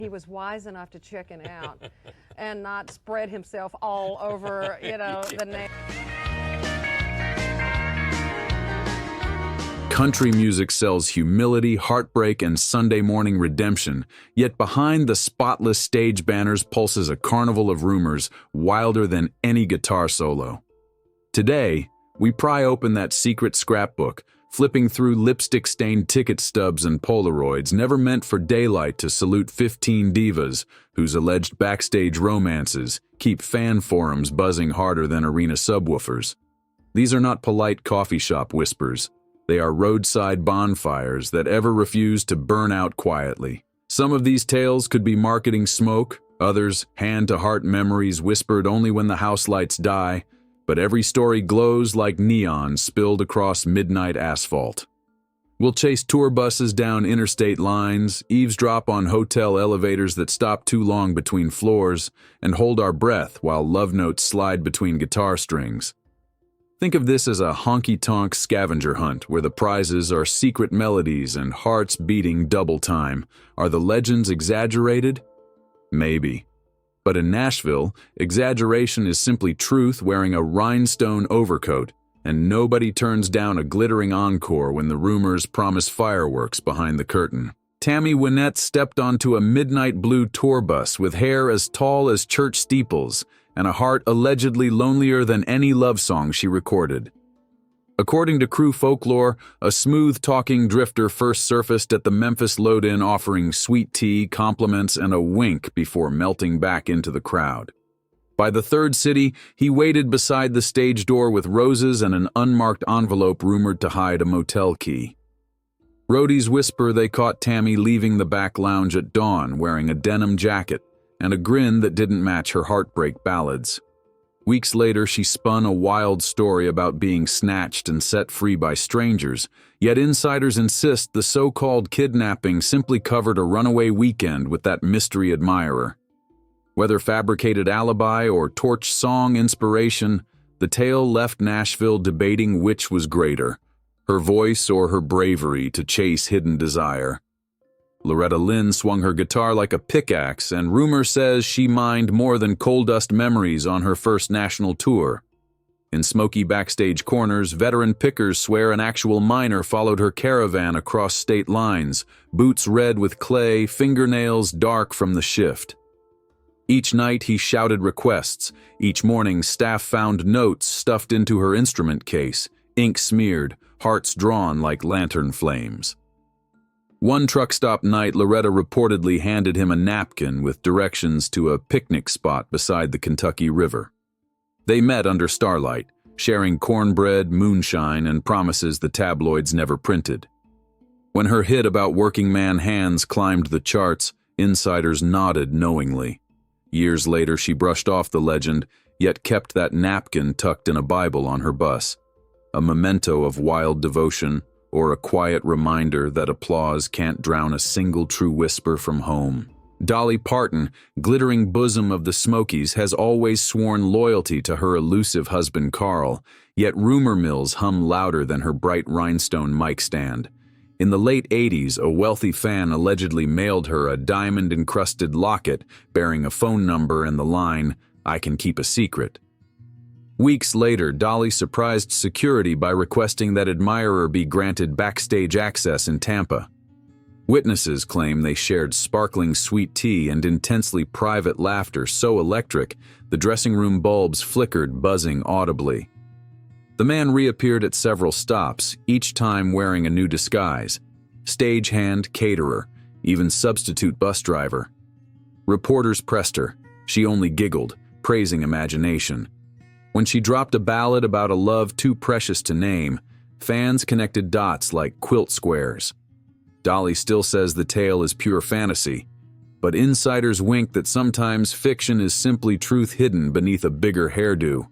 He was wise enough to chicken out and not spread himself all over, the name. Country music sells humility, heartbreak, and Sunday morning redemption, yet behind the spotless stage banners pulses a carnival of rumors wilder than any guitar solo. Today, we pry open that secret scrapbook, flipping through lipstick-stained ticket stubs and polaroids never meant for daylight to salute 15 divas whose alleged backstage romances keep fan forums buzzing harder than arena subwoofers. These are not polite coffee shop whispers. They are roadside bonfires that ever refuse to burn out quietly. Some of these tales could be marketing smoke, others hand-to-heart memories whispered only when the house lights die, but every story glows like neon spilled across midnight asphalt. We'll chase tour buses down interstate lines, eavesdrop on hotel elevators that stop too long between floors, and hold our breath while love notes slide between guitar strings. Think of this as a honky tonk scavenger hunt where the prizes are secret melodies and hearts beating double time. Are the legends exaggerated? Maybe. But in Nashville, exaggeration is simply truth wearing a rhinestone overcoat, and nobody turns down a glittering encore when the rumors promise fireworks behind the curtain. Tammy Wynette stepped onto a midnight blue tour bus with hair as tall as church steeples and a heart allegedly lonelier than any love song she recorded. According to crew folklore, a smooth-talking drifter first surfaced at the Memphis load-in offering sweet tea, compliments, and a wink before melting back into the crowd. By the third city, he waited beside the stage door with roses and an unmarked envelope rumored to hide a motel key. Roadies whisper they caught Tammy leaving the back lounge at dawn wearing a denim jacket and a grin that didn't match her heartbreak ballads. Weeks later, she spun a wild story about being snatched and set free by strangers, yet insiders insist the so-called kidnapping simply covered a runaway weekend with that mystery admirer. Whether fabricated alibi or torch song inspiration, the tale left Nashville debating which was greater, her voice or her bravery to chase hidden desire. Loretta Lynn swung her guitar like a pickaxe, and rumor says she mined more than coal dust memories on her first national tour. In smoky backstage corners, veteran pickers swear an actual miner followed her caravan across state lines, boots red with clay, fingernails dark from the shift. Each night he shouted requests. Each morning staff found notes stuffed into her instrument case, ink smeared, hearts drawn like lantern flames. One truck stop night, Loretta reportedly handed him a napkin with directions to a picnic spot beside the Kentucky River. They met under starlight, sharing cornbread, moonshine, and promises the tabloids never printed. When her hit about working man hands climbed the charts, insiders nodded knowingly. Years later, she brushed off the legend, yet kept that napkin tucked in a Bible on her bus, a memento of wild devotion, or a quiet reminder that applause can't drown a single true whisper from home. Dolly Parton, glittering bosom of the Smokies, has always sworn loyalty to her elusive husband Carl, yet rumor mills hum louder than her bright rhinestone mic stand. In the late 80s, a wealthy fan allegedly mailed her a diamond-encrusted locket bearing a phone number and the line, "I can keep a secret." Weeks later, Dolly surprised security by requesting that admirer be granted backstage access in Tampa. Witnesses claim they shared sparkling sweet tea and intensely private laughter so electric, the dressing room bulbs flickered, buzzing audibly. The man reappeared at several stops, each time wearing a new disguise: stagehand, caterer, even substitute bus driver. Reporters pressed her. She only giggled, praising imagination. When she dropped a ballad about a love too precious to name, fans connected dots like quilt squares. Dolly still says the tale is pure fantasy, but insiders wink that sometimes fiction is simply truth hidden beneath a bigger hairdo.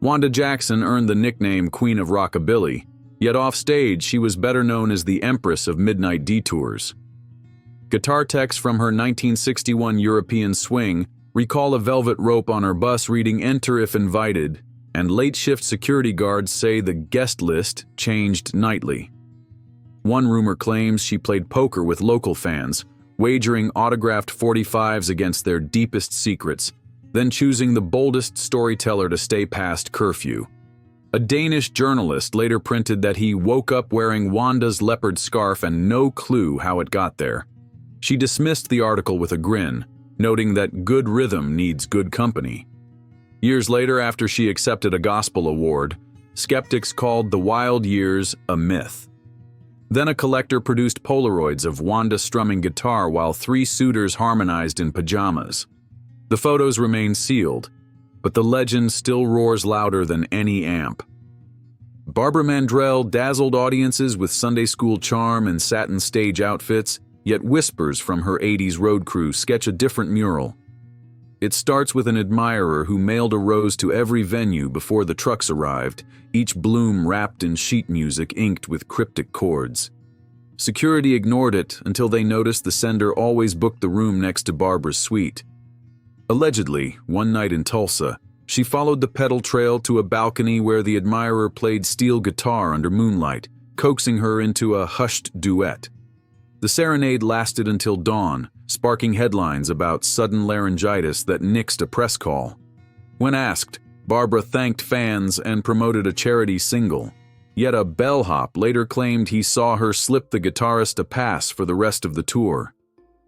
Wanda Jackson earned the nickname Queen of Rockabilly, yet offstage she was better known as the Empress of Midnight Detours. Guitar techs from her 1961 European swing recall a velvet rope on her bus reading "Enter if invited," and late-shift security guards say the guest list changed nightly. One rumor claims she played poker with local fans, wagering autographed 45s against their deepest secrets, then choosing the boldest storyteller to stay past curfew. A Danish journalist later printed that he woke up wearing Wanda's leopard scarf and no clue how it got there. She dismissed the article with a grin, noting that good rhythm needs good company. Years later, after she accepted a gospel award, skeptics called the wild years a myth. Then a collector produced polaroids of Wanda strumming guitar while 3 suitors harmonized in pajamas. The photos remain sealed, but the legend still roars louder than any amp. Barbara Mandrell dazzled audiences with Sunday school charm and satin stage outfits, yet whispers from her 80s road crew sketch a different mural. It starts with an admirer who mailed a rose to every venue before the trucks arrived, each bloom wrapped in sheet music inked with cryptic chords. Security ignored it until they noticed the sender always booked the room next to Barbara's suite. Allegedly, one night in Tulsa, she followed the pedal trail to a balcony where the admirer played steel guitar under moonlight, coaxing her into a hushed duet. The serenade lasted until dawn, sparking headlines about sudden laryngitis that nixed a press call. When asked, Barbara thanked fans and promoted a charity single. Yet a bellhop later claimed he saw her slip the guitarist a pass for the rest of the tour.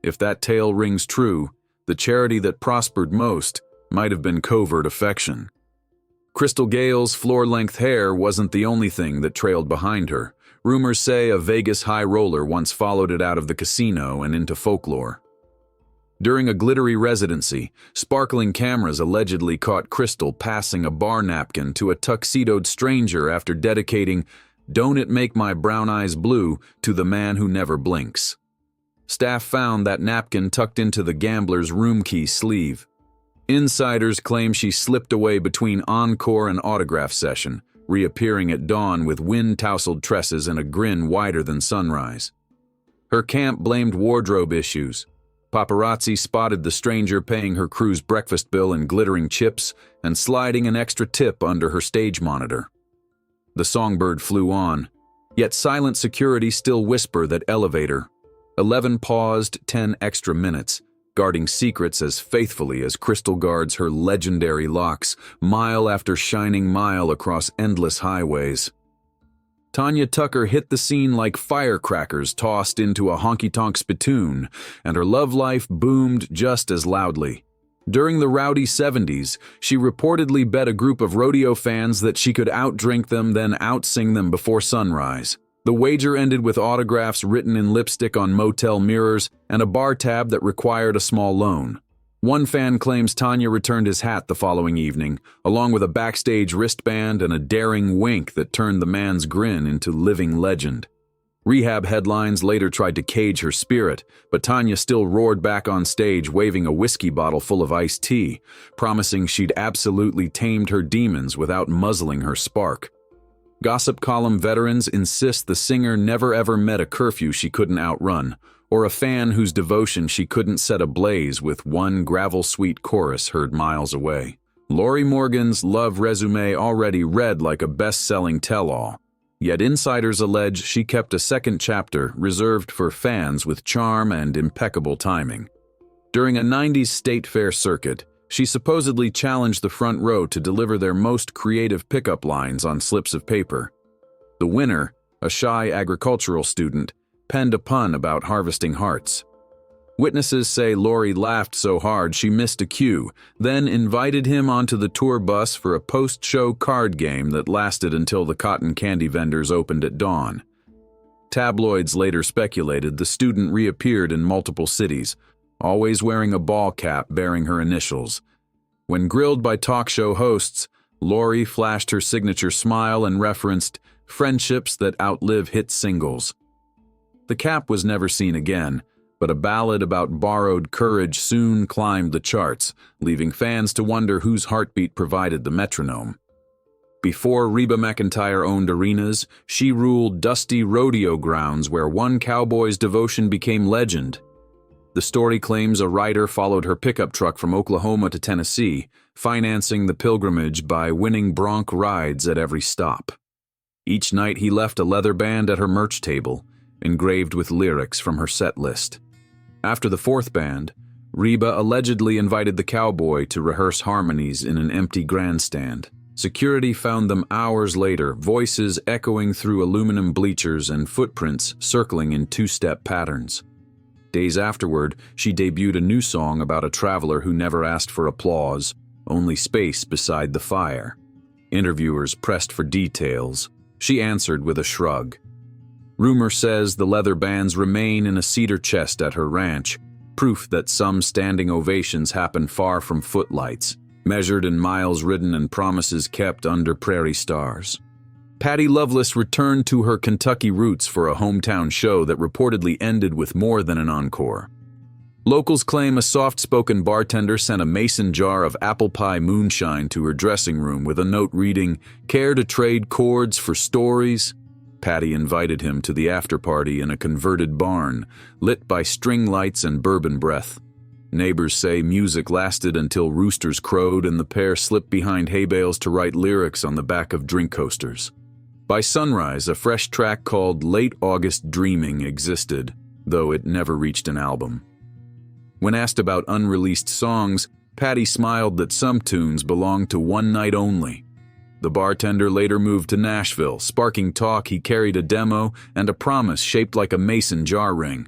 If that tale rings true, the charity that prospered most might have been covert affection. Crystal Gayle's floor-length hair wasn't the only thing that trailed behind her. Rumors say a Vegas high roller once followed it out of the casino and into folklore. During a glittery residency, sparkling cameras allegedly caught Crystal passing a bar napkin to a tuxedoed stranger after dedicating "Don't It Make My Brown Eyes Blue" to the man who never blinks. Staff found that napkin tucked into the gambler's room key sleeve. Insiders claim she slipped away between encore and autograph session, reappearing at dawn with wind-tousled tresses and a grin wider than sunrise. Her camp blamed wardrobe issues. Paparazzi spotted the stranger paying her crew's breakfast bill in glittering chips and sliding an extra tip under her stage monitor. The songbird flew on, yet silent security still whisper that elevator. 11 paused, 10 extra minutes, guarding secrets as faithfully as Crystal guards her legendary locks, mile after shining mile across endless highways. Tanya Tucker hit the scene like firecrackers tossed into a honky-tonk spittoon, and her love life boomed just as loudly. During the rowdy 70s, she reportedly bet a group of rodeo fans that she could outdrink them, then outsing them before sunrise. The wager ended with autographs written in lipstick on motel mirrors and a bar tab that required a small loan. One fan claims Tanya returned his hat the following evening, along with a backstage wristband and a daring wink that turned the man's grin into living legend. Rehab headlines later tried to cage her spirit, but Tanya still roared back on stage waving a whiskey bottle full of iced tea, promising she'd absolutely tamed her demons without muzzling her spark. Gossip column veterans insist the singer never ever met a curfew she couldn't outrun, or a fan whose devotion she couldn't set ablaze with one gravel-sweet chorus heard miles away. Lorrie Morgan's love resume already read like a best-selling tell-all, yet insiders allege she kept a second chapter reserved for fans with charm and impeccable timing. During a 90s state fair circuit, she supposedly challenged the front row to deliver their most creative pickup lines on slips of paper. The winner, a shy agricultural student, penned a pun about harvesting hearts. Witnesses say Lorrie laughed so hard she missed a cue, then invited him onto the tour bus for a post-show card game that lasted until the cotton candy vendors opened at dawn. Tabloids later speculated the student reappeared in multiple cities, always wearing a ball cap bearing her initials. When grilled by talk show hosts, Lorrie flashed her signature smile and referenced friendships that outlive hit singles. The cap was never seen again, but a ballad about borrowed courage soon climbed the charts, leaving fans to wonder whose heartbeat provided the metronome. Before Reba McEntire owned arenas, she ruled dusty rodeo grounds where one cowboy's devotion became legend. The story claims a rider followed her pickup truck from Oklahoma to Tennessee, financing the pilgrimage by winning bronc rides at every stop. Each night he left a leather band at her merch table, engraved with lyrics from her set list. After the fourth band, Reba allegedly invited the cowboy to rehearse harmonies in an empty grandstand. Security found them hours later, voices echoing through aluminum bleachers and footprints circling in two-step patterns. Days afterward, she debuted a new song about a traveler who never asked for applause, only space beside the fire. Interviewers pressed for details. She answered with a shrug. Rumor says the leather bands remain in a cedar chest at her ranch, proof that some standing ovations happen far from footlights, measured in miles ridden and promises kept under prairie stars. Patty Loveless returned to her Kentucky roots for a hometown show that reportedly ended with more than an encore. Locals claim a soft-spoken bartender sent a mason jar of apple pie moonshine to her dressing room with a note reading, "Care to trade chords for stories?" Patty invited him to the after-party in a converted barn, lit by string lights and bourbon breath. Neighbors say music lasted until roosters crowed and the pair slipped behind hay bales to write lyrics on the back of drink coasters. By sunrise, a fresh track called Late August Dreaming existed, though it never reached an album. When asked about unreleased songs, Patty smiled that some tunes belonged to one night only. The bartender later moved to Nashville, sparking talk he carried a demo and a promise shaped like a mason jar ring.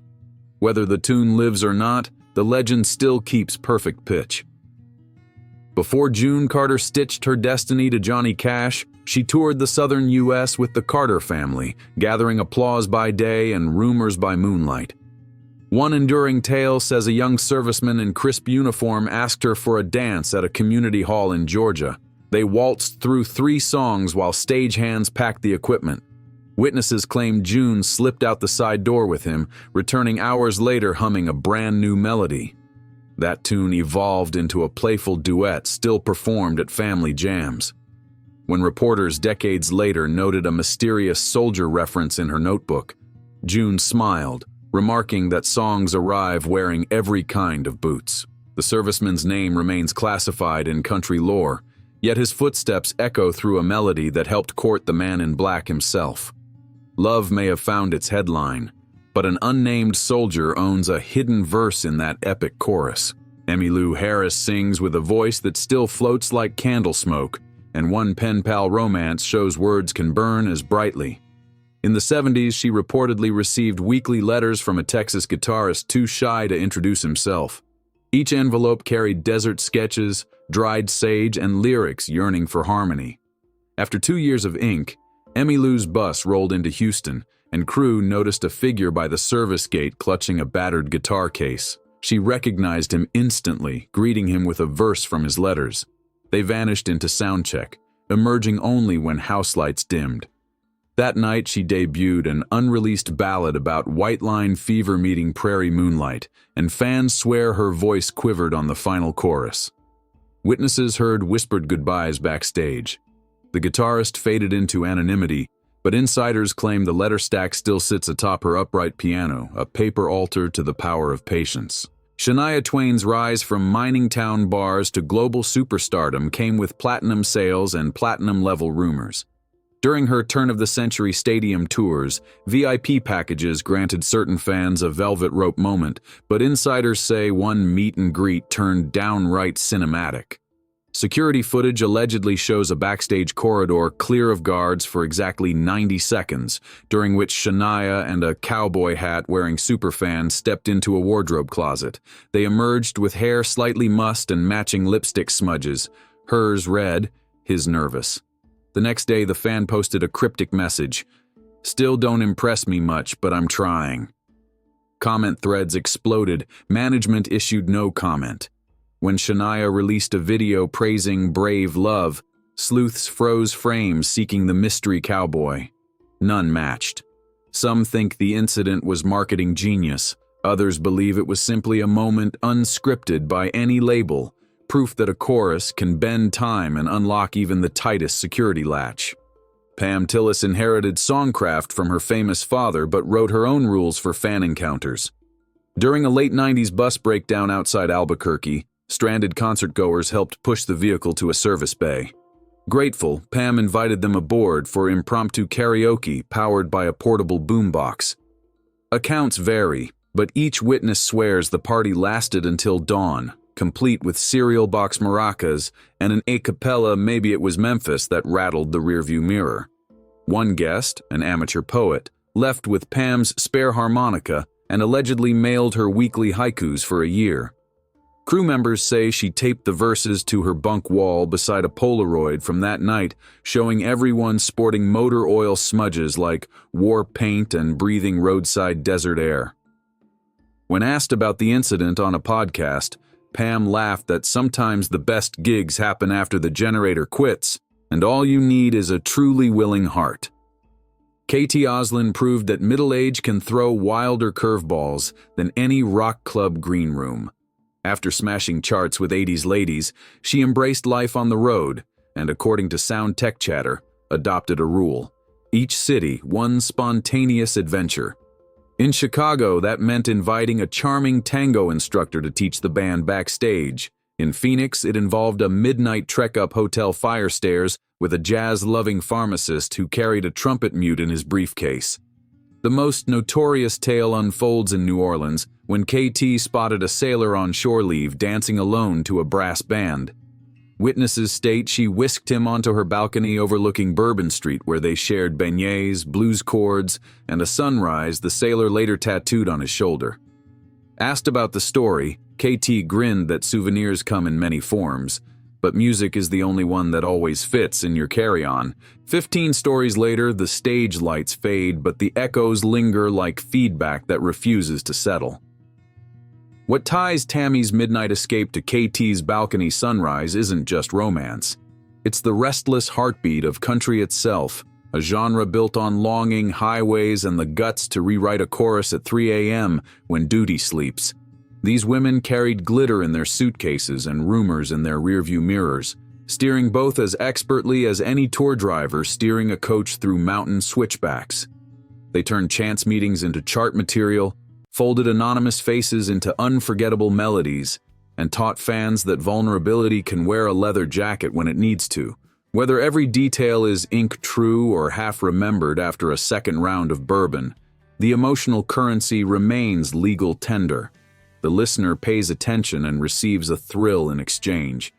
Whether the tune lives or not, the legend still keeps perfect pitch. Before June Carter stitched her destiny to Johnny Cash, she toured the southern U.S. with the Carter family, gathering applause by day and rumors by moonlight. One enduring tale says a young serviceman in crisp uniform asked her for a dance at a community hall in Georgia. They waltzed through 3 songs while stagehands packed the equipment. Witnesses claim June slipped out the side door with him, returning hours later humming a brand new melody. That tune evolved into a playful duet still performed at family jams. When reporters decades later noted a mysterious soldier reference in her notebook, June smiled, remarking that songs arrive wearing every kind of boots. The serviceman's name remains classified in country lore, yet his footsteps echo through a melody that helped court the man in black himself. Love may have found its headline, but an unnamed soldier owns a hidden verse in that epic chorus. Emmylou Harris sings with a voice that still floats like candle smoke, and one pen pal romance shows words can burn as brightly. In the 70s, she reportedly received weekly letters from a Texas guitarist too shy to introduce himself. Each envelope carried desert sketches, dried sage, and lyrics yearning for harmony. After 2 years of ink, Emmylou's bus rolled into Houston, and crew noticed a figure by the service gate clutching a battered guitar case. She recognized him instantly, greeting him with a verse from his letters. They vanished into soundcheck, emerging only when house lights dimmed. That night, she debuted an unreleased ballad about white line fever meeting prairie moonlight, and fans swear her voice quivered on the final chorus. Witnesses heard whispered goodbyes backstage. The guitarist faded into anonymity, but insiders claim the letter stack still sits atop her upright piano, a paper altar to the power of patience. Shania Twain's rise from mining town bars to global superstardom came with platinum sales and platinum-level rumors. During her turn-of-the-century stadium tours, VIP packages granted certain fans a velvet rope moment, but insiders say one meet and greet turned downright cinematic. Security footage allegedly shows a backstage corridor clear of guards for exactly 90 seconds, during which Shania and a cowboy hat-wearing superfan stepped into a wardrobe closet. They emerged with hair slightly mussed and matching lipstick smudges, hers red, his nervous. The next day, the fan posted a cryptic message, "Still don't impress me much, but I'm trying." Comment threads exploded. Management issued no comment. When Shania released a video praising brave love, sleuths froze frames seeking the mystery cowboy. None matched. Some think the incident was marketing genius. Others believe it was simply a moment unscripted by any label, proof that a chorus can bend time and unlock even the tightest security latch. Pam Tillis inherited songcraft from her famous father but wrote her own rules for fan encounters. During a late 90s bus breakdown outside Albuquerque, stranded concertgoers helped push the vehicle to a service bay. Grateful, Pam invited them aboard for impromptu karaoke powered by a portable boombox. Accounts vary, but each witness swears the party lasted until dawn, complete with cereal box maracas and an a cappella "Maybe It Was Memphis" that rattled the rearview mirror. One guest, an amateur poet, left with Pam's spare harmonica and allegedly mailed her weekly haikus for a year. Crew members say she taped the verses to her bunk wall beside a Polaroid from that night, showing everyone sporting motor oil smudges like war paint and breathing roadside desert air. When asked about the incident on a podcast, Pam laughed that sometimes the best gigs happen after the generator quits, and all you need is a truly willing heart. Katie Oslin proved that middle age can throw wilder curveballs than any rock club green room. After smashing charts with 80s ladies, she embraced life on the road and, according to Sound Tech Chatter, adopted a rule: each city, one spontaneous adventure. In Chicago, that meant inviting a charming tango instructor to teach the band backstage. In Phoenix, it involved a midnight trek up hotel fire stairs with a jazz-loving pharmacist who carried a trumpet mute in his briefcase. The most notorious tale unfolds in New Orleans when KT spotted a sailor on shore leave dancing alone to a brass band. Witnesses state she whisked him onto her balcony overlooking Bourbon Street, where they shared beignets, blues chords, and a sunrise the sailor later tattooed on his shoulder. Asked about the story, KT grinned that souvenirs come in many forms, but music is the only one that always fits in your carry-on. 15 stories later, the stage lights fade, but the echoes linger like feedback that refuses to settle. What ties Tammy's midnight escape to KT's balcony sunrise isn't just romance. It's the restless heartbeat of country itself, a genre built on longing, highways, and the guts to rewrite a chorus at 3 a.m. when duty sleeps. These women carried glitter in their suitcases and rumors in their rearview mirrors, steering both as expertly as any tour driver steering a coach through mountain switchbacks. They turned chance meetings into chart material, folded anonymous faces into unforgettable melodies, and taught fans that vulnerability can wear a leather jacket when it needs to. Whether every detail is ink true or half remembered after a second round of bourbon, the emotional currency remains legal tender. The listener pays attention and receives a thrill in exchange.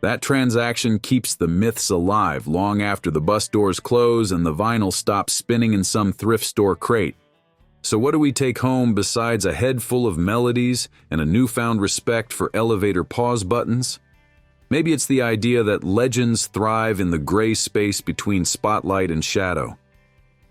That transaction keeps the myths alive long after the bus doors close and the vinyl stops spinning in some thrift store crate. So what do we take home besides a head full of melodies and a newfound respect for elevator pause buttons? Maybe it's the idea that legends thrive in the gray space between spotlight and shadow.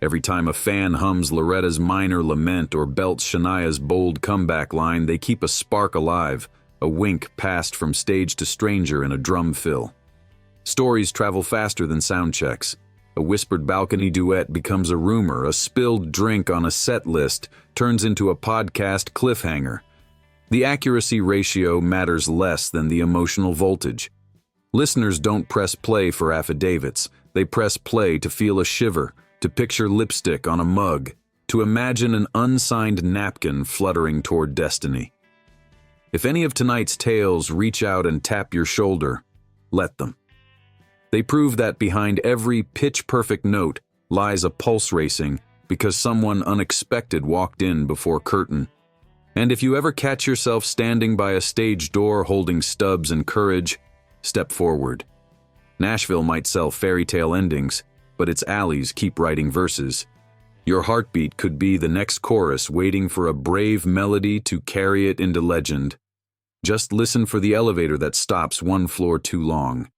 Every time a fan hums Loretta's minor lament or belts Shania's bold comeback line, they keep a spark alive, a wink passed from stage to stranger in a drum fill. Stories travel faster than sound checks. A whispered balcony duet becomes a rumor, a spilled drink on a set list turns into a podcast cliffhanger. The accuracy ratio matters less than the emotional voltage. Listeners don't press play for affidavits. They press play to feel a shiver, to picture lipstick on a mug, to imagine an unsigned napkin fluttering toward destiny. If any of tonight's tales reach out and tap your shoulder, let them. They prove that behind every pitch-perfect note lies a pulse racing because someone unexpected walked in before curtain. And if you ever catch yourself standing by a stage door holding stubs and courage, step forward. Nashville might sell fairy tale endings, but its alleys keep writing verses. Your heartbeat could be the next chorus waiting for a brave melody to carry it into legend. Just listen for the elevator that stops one floor too long.